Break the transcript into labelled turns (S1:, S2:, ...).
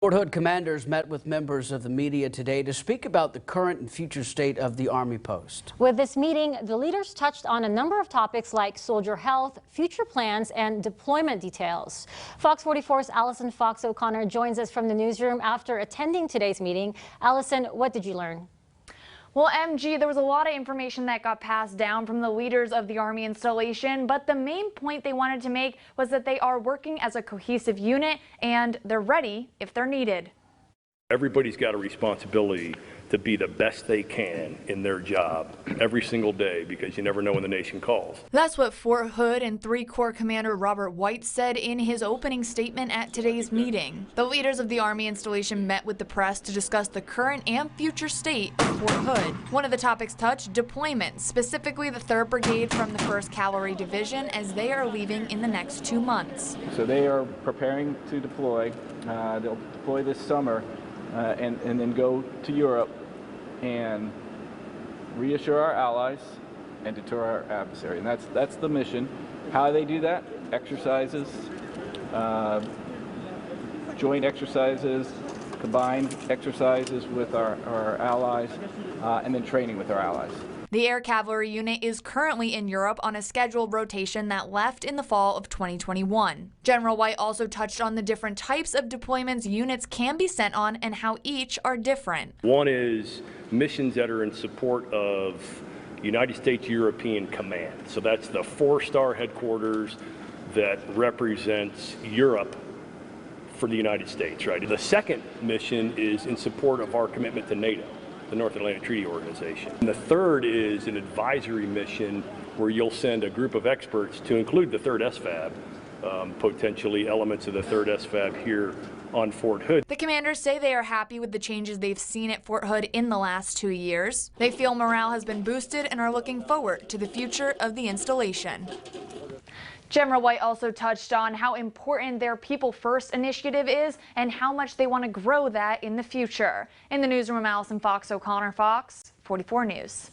S1: Fort Hood commanders met with members of the media today to speak about the current and future state of the Army post.
S2: With this meeting, the leaders touched on a number of topics like soldier health, future plans, and deployment details. Fox 44's Allison Fox O'Connor joins us from the newsroom after attending today's meeting. Allison, what did you learn?
S3: Well, MG, there was a lot of information that got passed down from the leaders of the Army installation, but the main point they wanted to make was that they are working as a cohesive unit and they're ready if they're needed.
S4: Everybody's got a responsibility to be the best they can in their job every single day because you never know when the nation calls.
S3: That's what Fort Hood and 3 Corps Commander Robert White said in his opening statement at today's meeting. The leaders of the Army installation met with the press to discuss the current and future state of Fort Hood. One of the topics touched deployment, specifically the 3rd Brigade from the 1st Cavalry Division as they are leaving in the next 2 months.
S5: So they are preparing to deploy. They'll deploy this summer and then go to Europe and reassure our allies and deter our adversary. And that's the mission. How do they do that? Exercises, joint exercises, combined exercises with our allies, and then training with our allies.
S3: The Air Cavalry unit is currently in Europe on a scheduled rotation that left in the fall of 2021. General White also touched on the different types of deployments units can be sent on and how each are different.
S4: One is missions that are in support of United States European Command. So that's the 4-star headquarters that represents Europe for the United States, right? The second mission is in support of our commitment to NATO, the North Atlantic Treaty Organization. And the third is an advisory mission where you'll send a group of experts to include the 3rd SFAB, potentially elements of the 3rd SFAB here on Fort Hood.
S3: The commanders say they are happy with the changes they've seen at Fort Hood in the last 2 years. They feel morale has been boosted and are looking forward to the future of the installation. General White also touched on how important their People First initiative is and how much they want to grow that in the future. In the newsroom, Allison Fox O'Connor, Fox 44 News.